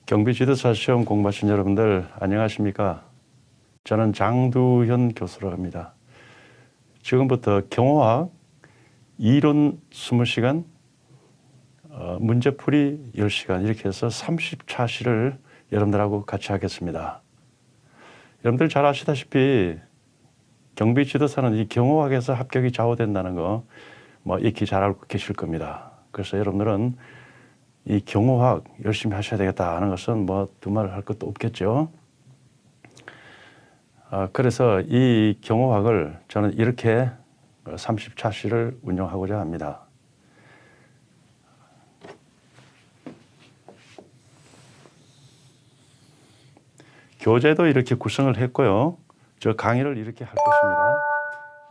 경비지도사 시험 공부하신 여러분들 안녕하십니까? 저는 장두현 교수로 합니다. 지금부터 경호학 이론 20시간, 문제풀이 10시간 이렇게 해서 30차시를 여러분들하고 같이 하겠습니다. 여러분들 잘 아시다시피 경비지도사는 이 경호학에서 합격이 좌우된다는 거 익히 잘 알고 계실 겁니다. 그래서 여러분들은 이 경호학 열심히 하셔야 되겠다 하는 것은 두말 할 것도 없겠죠. 그래서 이 경호학을 저는 이렇게 30차시를 운영하고자 합니다. 교재도 이렇게 구성을 했고요. 저 강의를 이렇게 할 것입니다.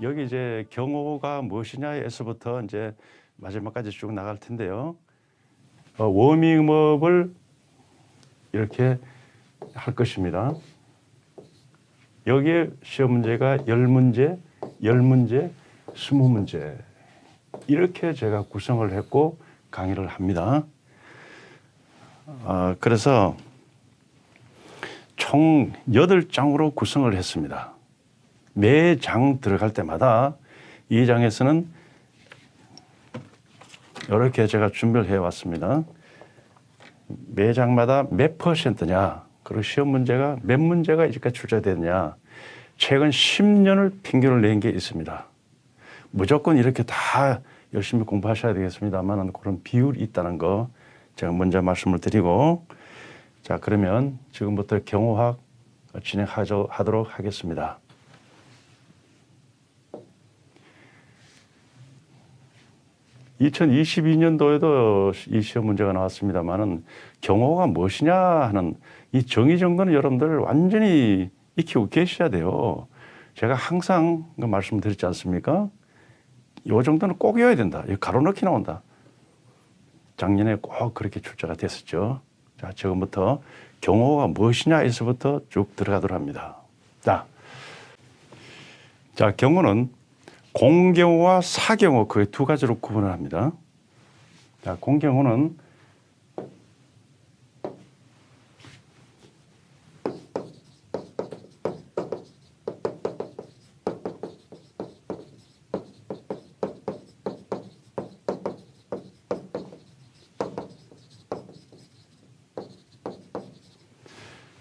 여기 이제 경호가 무엇이냐에서부터 이제 마지막까지 쭉 나갈 텐데요. 워밍업을 이렇게 할 것입니다. 여기에 시험 문제가 10문제, 10문제, 20문제 이렇게 제가 구성을 했고 강의를 합니다. 그래서 총 8장으로 구성을 했습니다. 매 장 들어갈 때마다 이 장에서는 이렇게 제가 준비를 해왔습니다. 매 장마다 몇 %냐, 그리고 시험 문제가 몇 문제가 이제까지 출제됐냐, 최근 10년을 평균을 낸 게 있습니다. 무조건 이렇게 다 열심히 공부하셔야 되겠습니다만 그런 비율이 있다는 거 제가 먼저 말씀을 드리고, 자 그러면 지금부터 경호학 진행하도록 하겠습니다. (2022년도에도) 이 시험 문제가 나왔습니다만은 경호가 무엇이냐 하는 이 정의 정도는 여러분들 완전히 익히고 계셔야 돼요. 제가 항상 말씀드렸지 않습니까? 이 정도는 꼭 외워야 된다. 가로넣기 나온다. 작년에 꼭 그렇게 출제가 됐었죠. 자, 지금부터 경호가 무엇이냐에서부터 쭉 들어가도록 합니다. 자, 경호는 공경호와 사경호 그 두 가지로 구분을 합니다. 자, 공경호는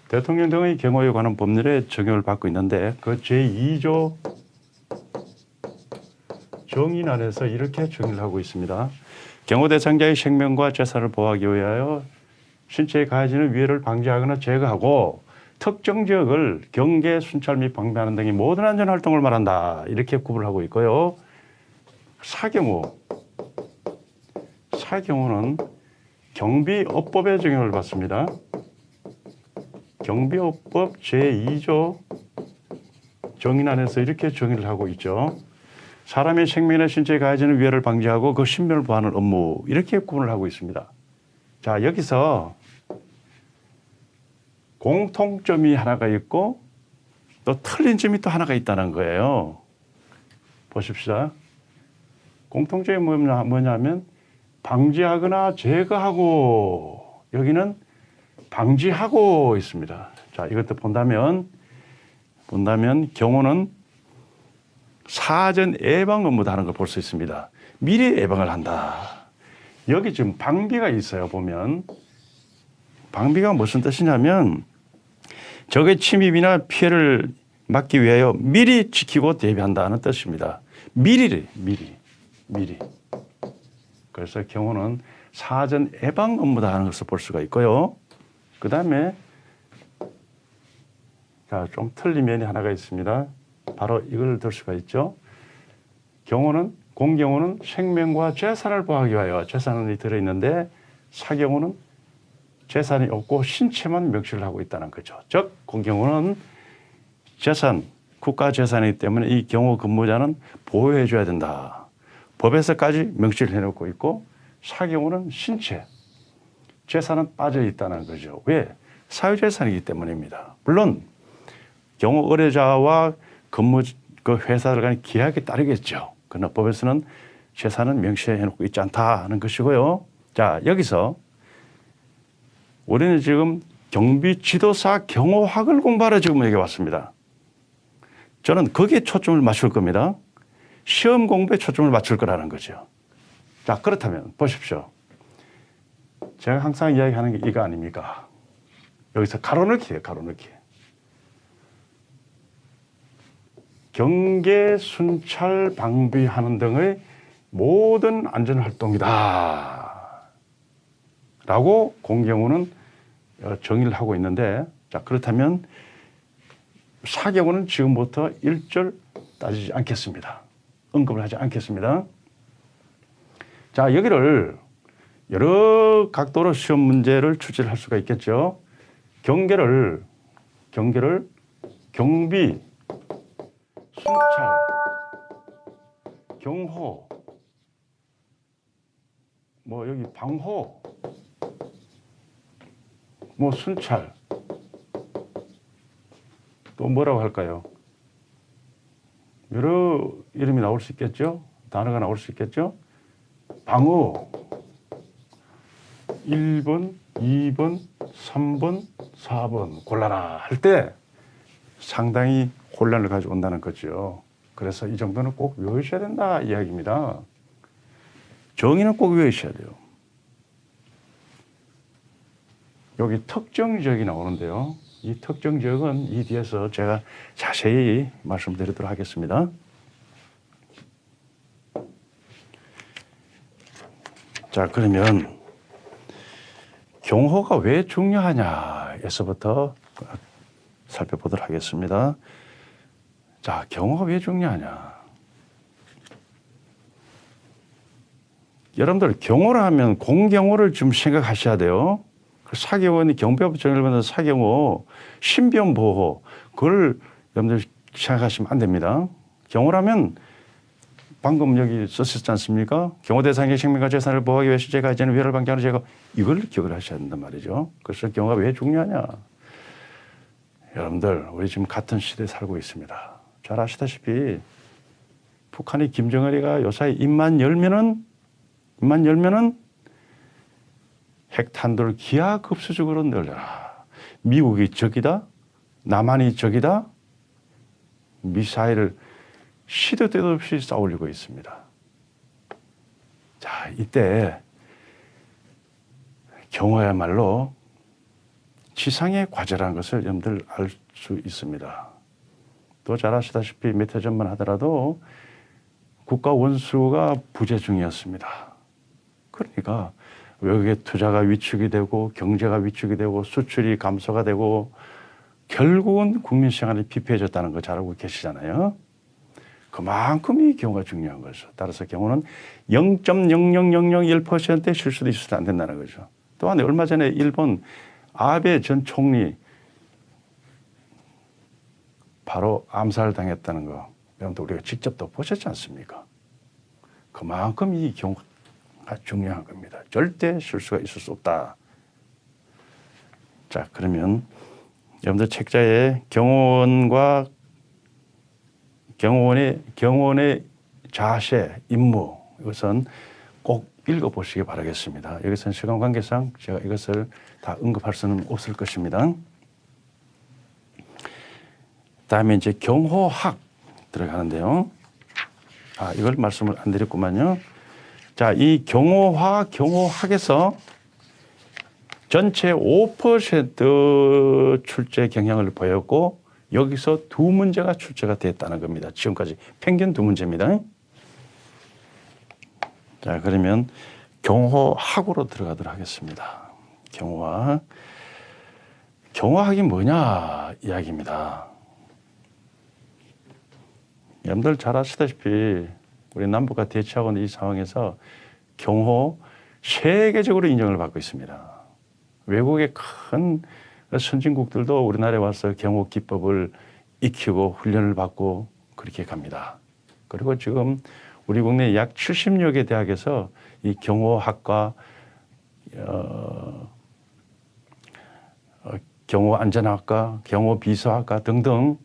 대통령 등의 경호에 관한 법률에 적용을 받고 있는데 그 제2조 정의안에서 이렇게 정의를 하고 있습니다. 경호 대상자의 생명과 재산을 보호하기 위하여 신체에 가해지는 위해를 방지하거나 제거하고 특정 지역을 경계, 순찰 및 방배하는 등의 모든 안전 활동을 말한다. 이렇게 구분하고 있고요. 사경호는 경비업법에 적용을 받습니다. 경비업법 제2조 정의안에서 이렇게 정의를 하고 있죠. 사람의 생명이나 신체에 가해지는 위해를 방지하고 그 신변을 보호하는 업무 이렇게 구분을 하고 있습니다. 자, 여기서 공통점이 하나가 있고 또 틀린 점이 또 하나가 있다는 거예요. 보십시다. 공통점이 뭐냐면 방지하거나 제거하고, 여기는 방지하고 있습니다. 자, 이것도 본다면 경호는 사전 예방 업무도 하는 걸 볼 수 있습니다. 미리 예방을 한다. 여기 지금 방비가 있어요. 보면 방비가 무슨 뜻이냐면 적의 침입이나 피해를 막기 위하여 미리 지키고 대비한다는 뜻입니다. 미리. 그래서 경호는 사전 예방 업무다 하는 것을 볼 수가 있고요. 그 다음에 좀 틀린 면이 하나가 있습니다. 바로 이걸 들 수가 있죠. 공경호는 생명과 재산을 보호하기 위하여 재산이 들어있는데 사경호는 재산이 없고 신체만 명시를 하고 있다는 거죠. 즉 공경호는 재산, 국가 재산이기 때문에 이 경호 근무자는 보호해 줘야 된다. 법에서까지 명시를 해놓고 있고, 사경호는 신체, 재산은 빠져 있다는 거죠. 왜? 사유재산이기 때문입니다. 물론 경호 의뢰자와 그 회사들 간의 계약에 따르겠죠. 그러나 법에서는 재산은 명시해 놓고 있지 않다 하는 것이고요. 자, 여기서 우리는 지금 경비 지도사 경호학을 공부하러 지금 여기 왔습니다. 저는 거기에 초점을 맞출 겁니다. 시험 공부에 초점을 맞출 거라는 거죠. 자, 그렇다면 보십시오. 제가 항상 이야기하는 게 이거 아닙니까? 여기서 가로넣기예요, 가로넣기. 경계, 순찰, 방비하는 등의 모든 안전활동이다 라고 공경호는 정의를 하고 있는데, 자, 그렇다면 사경호는 지금부터 1절 따지지 않겠습니다. 언급을 하지 않겠습니다. 자, 여기를 여러 각도로 시험 문제를 출제를 할 수가 있겠죠. 경계를 경비, 순찰, 경호, 뭐 여기 방호, 뭐 순찰, 또 뭐라고 할까요? 여러 이름이 나올 수 있겠죠? 단어가 나올 수 있겠죠? 방어, 1번, 2번, 3번, 4번 골라라 할 때 상당히 혼란을 가져온다는 거죠. 그래서 이 정도는 꼭 외우셔야 된다 이야기입니다. 정의는 꼭 외우셔야 돼요. 여기 특정 지역이 나오는데요. 이 특정 지역은 이 뒤에서 제가 자세히 말씀드리도록 하겠습니다. 자, 그러면 경호가 왜 중요하냐에서부터 살펴보도록 하겠습니다. 자, 경호가 왜 중요하냐. 여러분들 경호를 하면 공경호를 좀 생각하셔야 돼요. 사경호는 경비법 정의를 받는 사경호, 신변 보호, 그걸 여러분들 생각하시면 안 됩니다. 경호라면 방금 여기 썼었지 않습니까? 경호 대상의 생명과 재산을 보호하기 위해 실제 가해자는 위해를 방지하는 제거, 이걸 기억을 하셔야 된단 말이죠. 그래서 경호가 왜 중요하냐? 여러분들 우리 지금 같은 시대에 살고 있습니다. 잘 아시다시피 북한이 김정은이가 요사이 입만 열면은 핵탄두를 기하급수적으로 늘려라. 미국이 적이다, 남한이 적이다, 미사일을 시도 때도 없이 쏘아올리고 있습니다. 자, 이때 경호야말로 지상의 과제라는 것을 여러분들 알 수 있습니다. 또 잘 아시다시피 몇 해 전만 하더라도 국가 원수가 부재 중이었습니다. 그러니까 외국의 투자가 위축이 되고 경제가 위축이 되고 수출이 감소가 되고 결국은 국민 생활이 피폐해졌다는 거 잘 알고 계시잖아요. 그만큼 이 경우가 중요한 거죠. 따라서 경우는 0.00001% 실수도 있어도 안 된다는 거죠. 또한 얼마 전에 일본 아베 전 총리 바로 암살당했다는 거 여러분들 우리가 직접 또 보셨지 않습니까? 그만큼 이 경우가 중요한 겁니다. 절대 실수가 있을 수 없다. 자, 그러면 여러분들 책자에 경호원의 자세, 임무 이것은 꼭 읽어보시기 바라겠습니다. 여기서는 시간 관계상 제가 이것을 다 언급할 수는 없을 것입니다. 다음에 이제 경호학 들어가는데요. 이걸 말씀을 안 드렸구만요. 자, 이 경호학에서 전체 5% 출제 경향을 보였고 여기서 두 문제가 출제가 됐다는 겁니다. 지금까지 평균 두 문제입니다. 자, 그러면 경호학으로 들어가도록 하겠습니다. 경호학이 뭐냐 이야기입니다. 여러분들 잘 아시다시피 우리 남북과 대치하고 있는 이 상황에서 경호 세계적으로 인정을 받고 있습니다. 외국의 큰 선진국들도 우리나라에 와서 경호 기법을 익히고 훈련을 받고 그렇게 갑니다. 그리고 지금 우리 국내 약 70여 개 대학에서 이 경호학과 경호안전학과, 경호비서학과 등등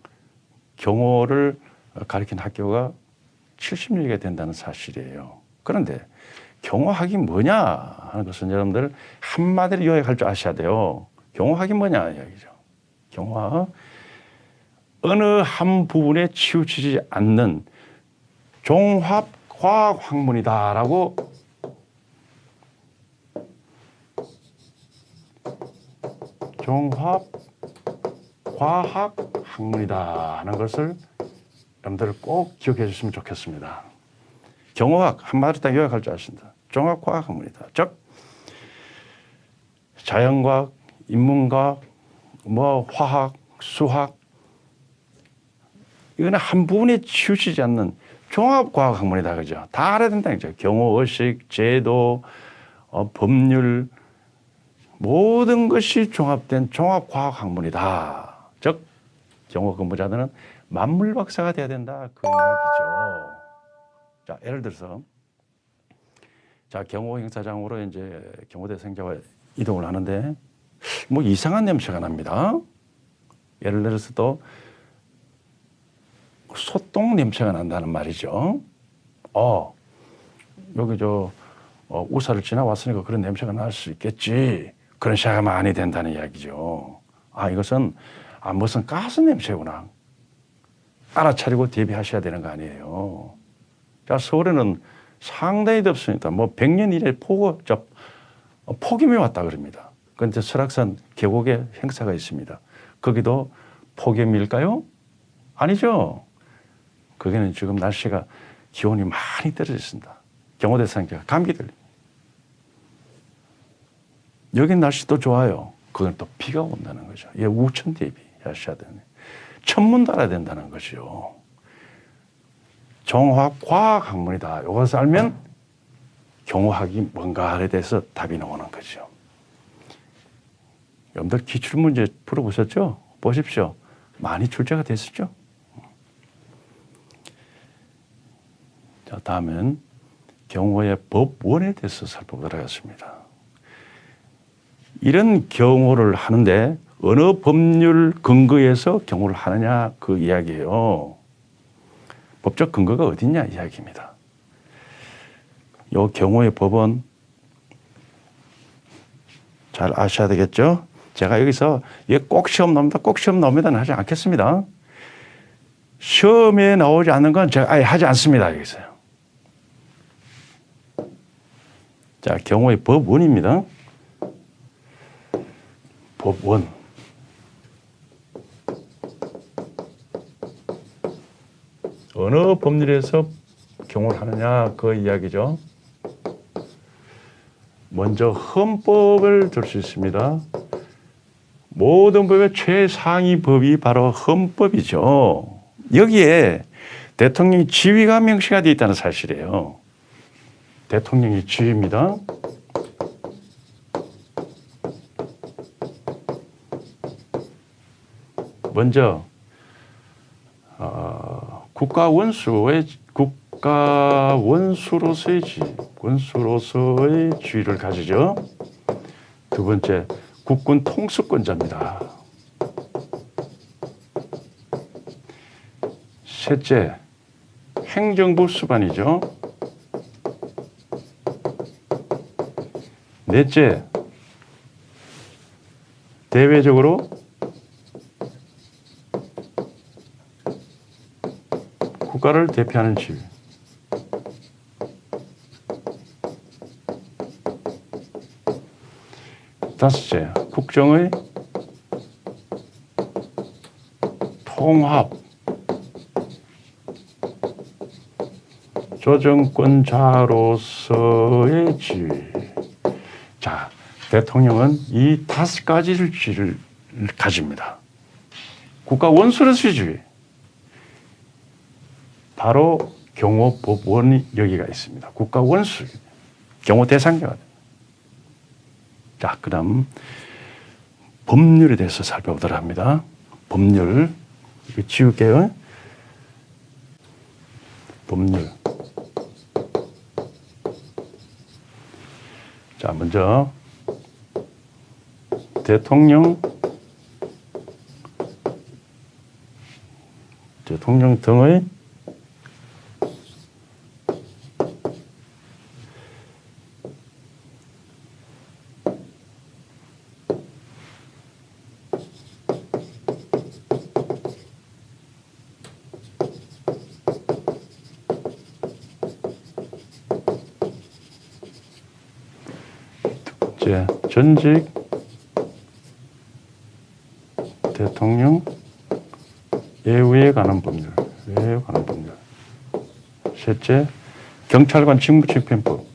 경호를 가르치는 학교가 70여 개 된다는 사실이에요. 그런데 경호학이 뭐냐 하는 것은 여러분들 한마디로 요약할 줄 아셔야 돼요. 경호학이 뭐냐 이야기죠. 경호학. 어느 한 부분에 치우치지 않는 종합과학학문이다라고 종합과학학문이다 하는 것을 여러분들 꼭 기억해 주시면 좋겠습니다. 경호학 한마디로 딱 요약할 줄 아신다. 종합과학학문이다. 즉 자연과학, 인문과학, 뭐 화학, 수학 이거는 한 부분에 치우치지 않는 종합과학학문이다. 그죠? 다 알아야 된다는 거죠. 경호의식, 제도, 법률 모든 것이 종합된 종합과학학문이다. 즉 경호 근무자들은 만물박사가 돼야 된다. 그 이야기죠. 자, 예를 들어서 자, 경호 행사장으로 이제 경호대 생자가 이동을 하는데 뭐 이상한 냄새가 납니다. 예를 들어서 또 소똥 냄새가 난다는 말이죠. 여기 우사를 지나왔으니까 그런 냄새가 날 수 있겠지. 그런 시야가 많이 된다는 이야기죠. 이것은 무슨 가스 냄새구나. 알아차리고 대비하셔야 되는 거 아니에요. 자, 서울에는 상당히 덥습니다. 뭐 100년 이래 폭염이 왔다 그럽니다. 그런데 설악산 계곡에 행사가 있습니다. 거기도 폭염일까요? 아니죠. 거기는 지금 날씨가 기온이 많이 떨어졌습니다. 경호대 상자가 감기 들립니다. 여긴 날씨도 좋아요. 거기는 또 비가 온다는 거죠. 예, 우천 대비하셔야 되네. 천문도 알아야 된다는 거죠. 종합과학학문이다. 이것을 알면 경호학이 뭔가에 대해서 답이 나오는 거죠. 여러분들 기출문제 풀어보셨죠? 보십시오. 많이 출제가 됐었죠? 자, 다음은 경호의 법원에 대해서 살펴보도록 하겠습니다. 이런 경호를 하는데 어느 법률 근거에서 경호를 하느냐 그 이야기예요. 법적 근거가 어디냐 이야기입니다. 이 경호의 법원 잘 아셔야 되겠죠? 제가 여기서 꼭 시험 나옵니다. 꼭 시험 나옵니다는 하지 않겠습니다. 시험에 나오지 않는 건 제가 아예 하지 않습니다. 여기서요. 자, 경호의 법원입니다. 법원. 어느 법률에서 경호를 하느냐 그 이야기죠. 먼저 헌법을 들 수 있습니다. 모든 법의 최상위 법이 바로 헌법이죠. 여기에 대통령의 지위가 명시가 되어 있다는 사실이에요. 대통령의 지위입니다. 먼저 국가원수로서의 지위를 가지죠. 두 번째, 국군 통수권자입니다. 셋째, 행정부 수반이죠. 넷째, 대외적으로 국가를 대표하는 지위. 다섯째, 국정의 통합, 조정권자로서의 지위. 자, 대통령은 이 5가지를 지위를 가집니다. 국가 원수로서의 지위. 바로 경호법원이 여기가 있습니다. 국가 원수, 경호 대상자가 됩니다. 자, 그다음 법률에 대해서 살펴보도록 합니다. 법률, 이거 지울게요. 법률. 자, 먼저 대통령 등의 셋째, 전직 대통령 예우에 관한 법률. 예우에 관한 법률. 셋째, 경찰관 직무집행법.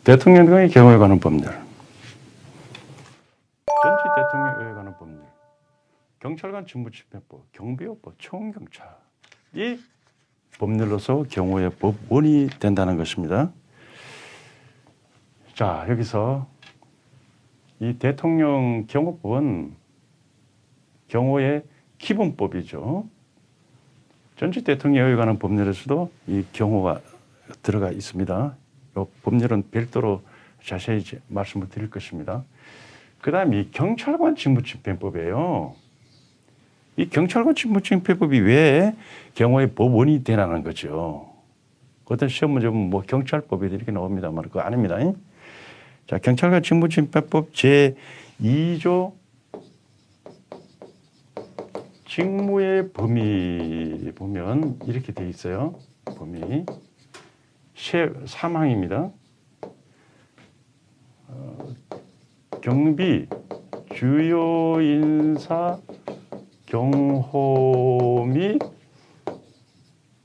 대통령 등의 경우에 관한 법률. 전직 대통령에 관한 법률. 경찰관 직무집행법, 경비호법, 총경찰. 이 법률로서 경호의 법원이 된다는 것입니다. 자, 여기서 이 대통령 경호법은 경호의 기본법이죠. 전직 대통령에 관한 법률에서도 이 경호가 들어가 있습니다. 이 법률은 별도로 자세히 말씀을 드릴 것입니다. 그 다음에 이 경찰관 직무집행법이에요. 이 경찰관 직무집행법이 왜 경호의 법원이 되라는 거죠. 어떤 시험 문제 보면 뭐 경찰법이 이렇게 나옵니다만 그거 아닙니다. 자, 경찰관 직무집행법 제2조 직무의 범위 보면 이렇게 돼 있어요. 범위 3항입니다. 경비, 주요 인사, 경호 및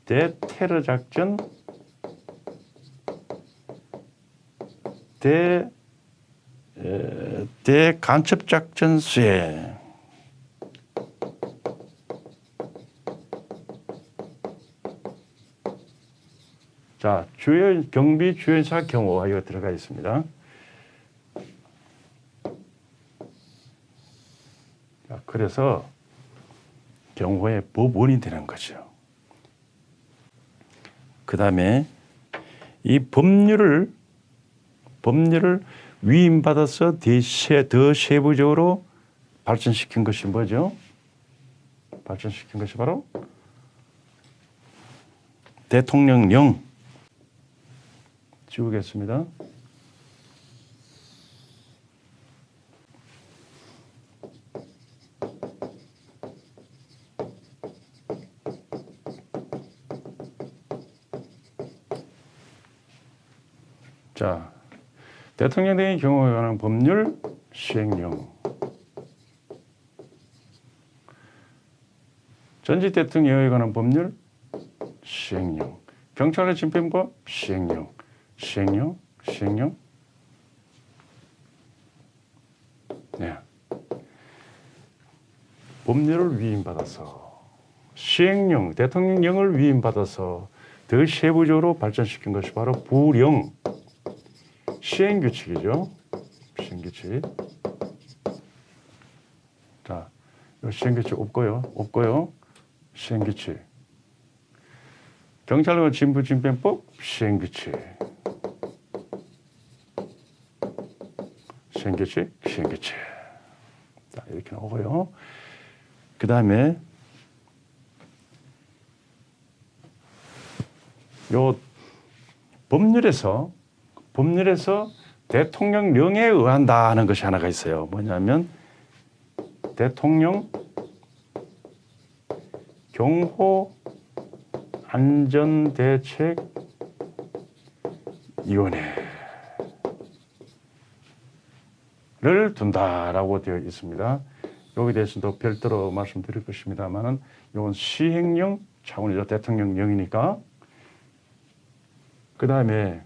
대테러 작전, 대간첩 작전 수행. 자, 주요 경비, 주요 인사, 경호가 이거 들어가 있습니다. 자, 그래서 경호의 법원이 되는 거죠. 그 다음에 이 법률을 위임받아서 더 세부적으로 발전시킨 것이 뭐죠? 발전시킨 것이 바로 대통령령. 지우겠습니다. 자, 대통령 등의 경우에 관한 법률 시행령. 전직 대통령에 관한 법률 시행령. 경찰관 집행법 시행령. 시행령. 네. 법률을 위임받아서 시행령, 대통령령을 위임받아서 더 세부적으로 발전시킨 것이 바로 부령. 시행규칙이죠. 시행규칙. 자, 시행규칙 없고요. 시행규칙. 경찰관 직무집행법 시행규칙. 시행규칙. 자, 이렇게 나오고요. 그 다음에 요 법률에서 대통령령에 의한다 하는 것이 하나가 있어요. 뭐냐면 대통령 경호 안전대책위원회를 둔다라고 되어 있습니다. 여기에 대해서도 별도로 말씀드릴 것입니다만은 이건 시행령 차원이죠. 대통령령이니까. 그 다음에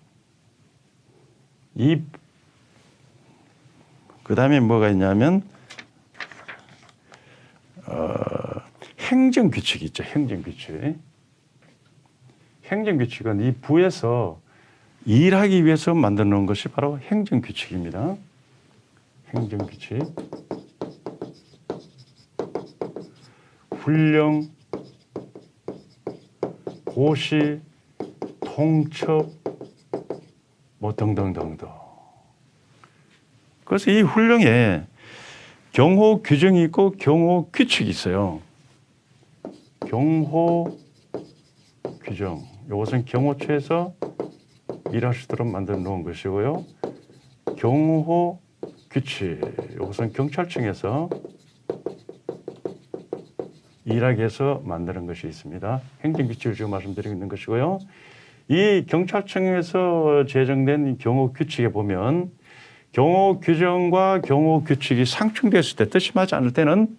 뭐가 있냐면 행정규칙이 있죠. 행정규칙은 이 부에서 일하기 위해서 만들어 놓은 것이 바로 행정규칙입니다. 행정규칙. 훈령, 고시, 통첩, 뭐 등등등등. 그래서 이 훈령에 경호 규정이 있고 경호 규칙이 있어요. 경호 규정. 이것은 경호처에서 일할 수 있도록 만들어 놓은 것이고요. 경호 규칙. 이것은 경찰청에서 일하게 해서 만드는 것이 있습니다. 행정규칙을 지금 말씀드리고 있는 것이고요. 이 경찰청에서 제정된 경호 규칙에 보면 경호 규정과 경호 규칙이 상충됐을 때 뜻이 맞지 않을 때는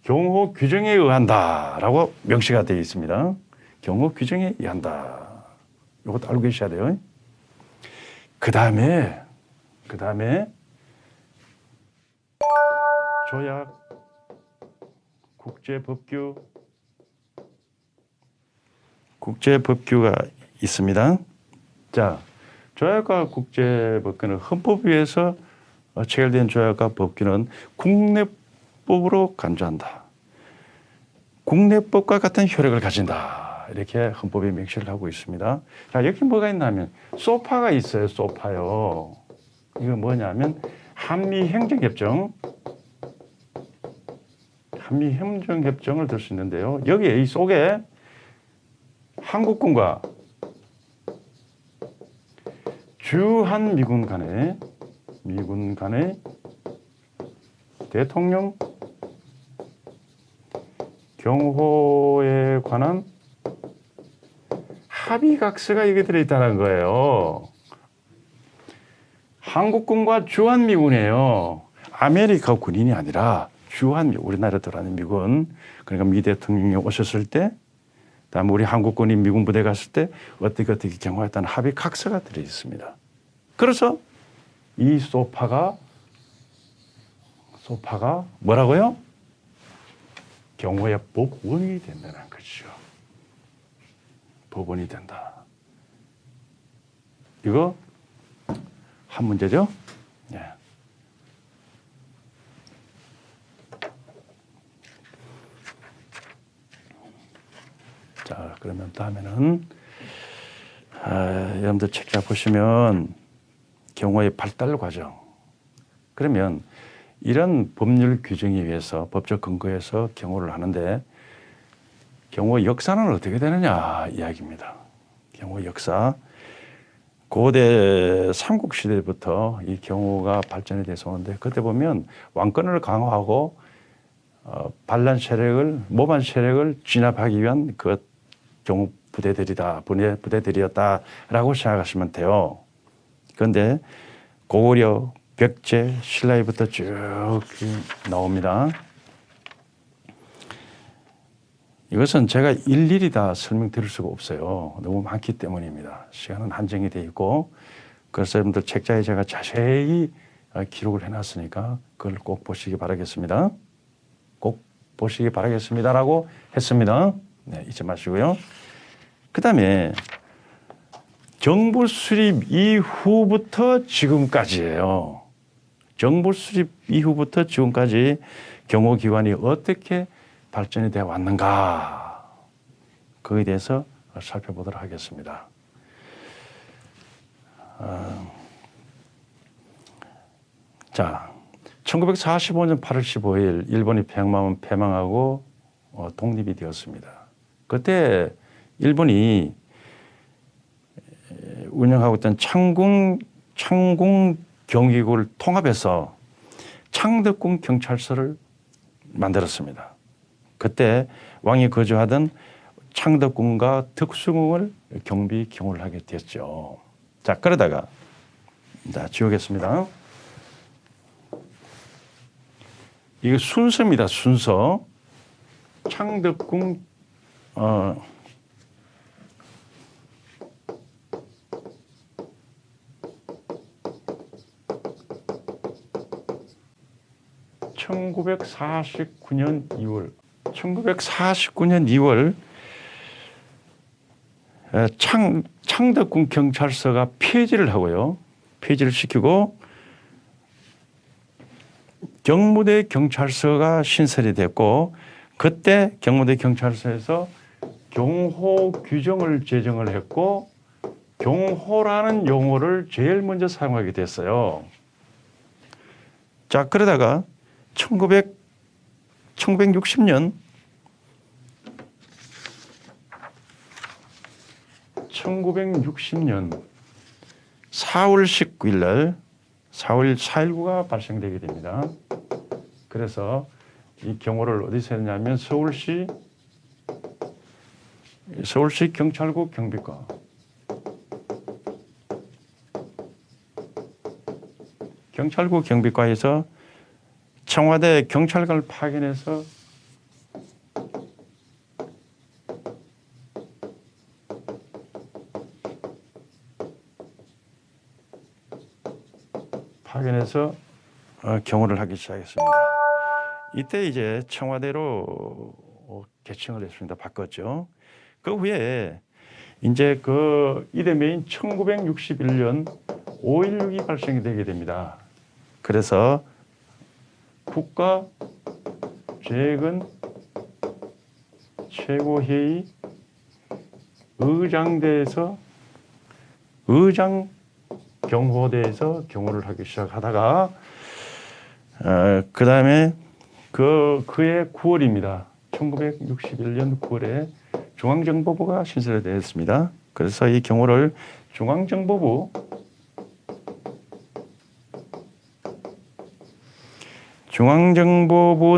경호 규정에 의한다라고 명시가 되어 있습니다. 경호 규정에 의한다. 이것도 알고 계셔야 돼요. 그 다음에 조약, 국제법규가 있습니다. 자, 조약과 국제법규는 헌법에 의해서 체결된 조약과 법규는 국내법으로 간주한다. 국내법과 같은 효력을 가진다. 이렇게 헌법에 명시를 하고 있습니다. 자, 여기 뭐가 있냐면 소파가 있어요. 소파요. 이거 뭐냐면 한미행정협정을 들 수 있는데요. 여기에 이 속에 한국군과 주한 미군 간의 대통령 경호에 관한 합의각서가 여기 들어있다는 거예요. 한국군과 주한미군이에요. 아메리카 군인이 아니라 주한미군, 우리나라에 들어가는 미군. 그러니까 미 대통령이 오셨을 때, 다음에 우리 한국군이 미군 부대 갔을 때 어떻게 경호했다는 합의각서가 들어있습니다. 그래서 이 소파가 뭐라고요? 경호의 법원이 된다는 거죠. 법원이 된다. 이거 한 문제죠? 네. 자, 그러면 다음에는 여러분들 책자 보시면 경호의 발달 과정. 그러면 이런 법률 규정에 의해서 법적 근거에서 경호를 하는데 경호 역사는 어떻게 되느냐 이야기입니다. 경호 역사. 고대 삼국시대부터 이 경호가 발전이 돼서 오는데 그때 보면 왕권을 강화하고 반란 세력을 모반 세력을 진압하기 위한 그 경호 부대들이었다라고 생각하시면 돼요. 그런데 고구려, 벽제, 신라에부터 쭉 나옵니다. 이것은 제가 일일이 다 설명드릴 수가 없어요. 너무 많기 때문입니다. 시간은 한정이 되어 있고 그래서 여러분들 책자에 제가 자세히 기록을 해놨으니까 그걸 꼭 보시기 바라겠습니다. 꼭 보시기 바라겠습니다라고 했습니다. 네, 잊지 마시고요. 그 다음에 정부 수립 이후부터 지금까지예요. 정부 수립 이후부터 지금까지 경호기관이 어떻게 발전이 되어 왔는가 그에 대해서 살펴보도록 하겠습니다. 자, 1945년 8월 15일 일본이 패망하고 독립이 되었습니다. 그때 일본이 운영하고 있던 창궁 경위국을 통합해서 창덕궁 경찰서를 만들었습니다. 그때 왕이 거주하던 창덕궁과 덕수궁을 경호를 하게 됐죠. 자, 그러다가 지우겠습니다. 이게 순서입니다. 순서. 창덕궁 (1949년 2월) 창덕궁 경찰서가 폐지를 하고요. 폐지를 시키고 경무대 경찰서가 신설이 됐고 그때 경무대 경찰서에서 경호 규정을 제정을 했고 경호라는 용어를 제일 먼저 사용하게 됐어요. 자, 그러다가 1960년 1960년 4월 19일 날 4.19가 발생되게 됩니다. 그래서 이 경호를 어디서 했냐면 서울시 경찰국 경비과 경비과에서 청와대 경찰관을 파견해서 경호를 하기 시작했습니다. 이때 이제 청와대로 개칭을 했습니다. 바꿨죠. 그 후에 이제 그 이듬해인 1961년 5.16이 발생이 되게 됩니다. 그래서 국가 재건 최고회의 의장 경호대에서 경호를 하기 시작하다가 그 다음에 그해 9월입니다. 1961년 9월에 중앙정보부가 신설되었습니다. 그래서 이 경호를 중앙정보부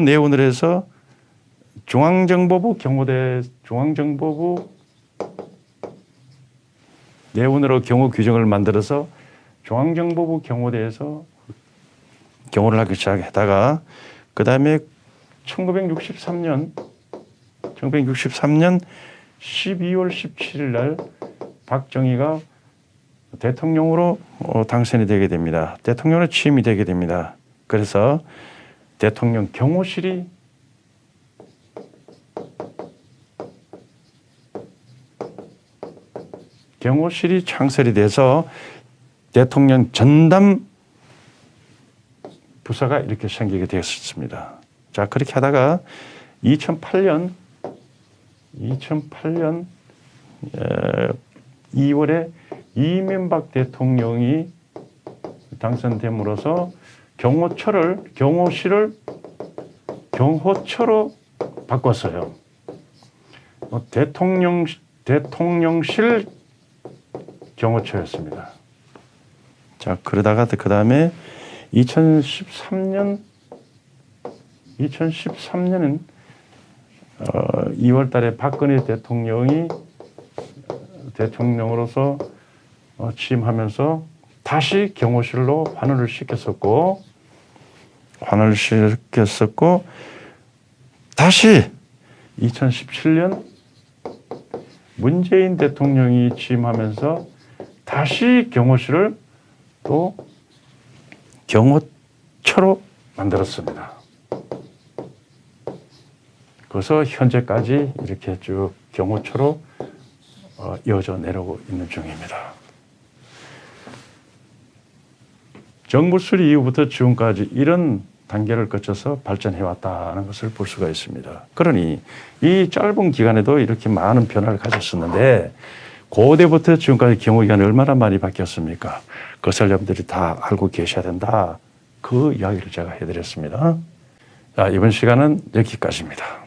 내원을 해서 중앙정보부 내원으로 경호 규정을 만들어서 중앙정보부 경호대에서 경호를 하기 시작하다가 그 다음에 1963년 12월 17일 날 박정희가 대통령으로 당선이 되게 됩니다. 대통령으로 취임이 되게 됩니다. 그래서 대통령 경호실이 창설이 돼서 대통령 전담 부서가 이렇게 생기게 되었습니다. 자, 그렇게 하다가 2008년 2월에 이명박 대통령이 당선됨으로써 경호실을 경호처로 바꿨어요. 대통령실 경호처였습니다. 자, 그러다가 그 다음에 2013년은 2월 달에 박근혜 대통령이 대통령으로서 취임하면서 다시 경호실로 환원을 시켰었고 다시 2017년 문재인 대통령이 취임하면서 다시 경호실을 또 경호처로 만들었습니다. 그래서 현재까지 이렇게 쭉 경호처로 이어져 내려오고 있는 중입니다. 정부 수립 이후부터 지금까지 이런 단계를 거쳐서 발전해왔다는 것을 볼 수가 있습니다. 그러니 이 짧은 기간에도 이렇게 많은 변화를 가졌었는데 고대부터 지금까지 경호기관이 얼마나 많이 바뀌었습니까? 그것을 여러분들이 다 알고 계셔야 된다. 그 이야기를 제가 해드렸습니다. 자, 이번 시간은 여기까지입니다.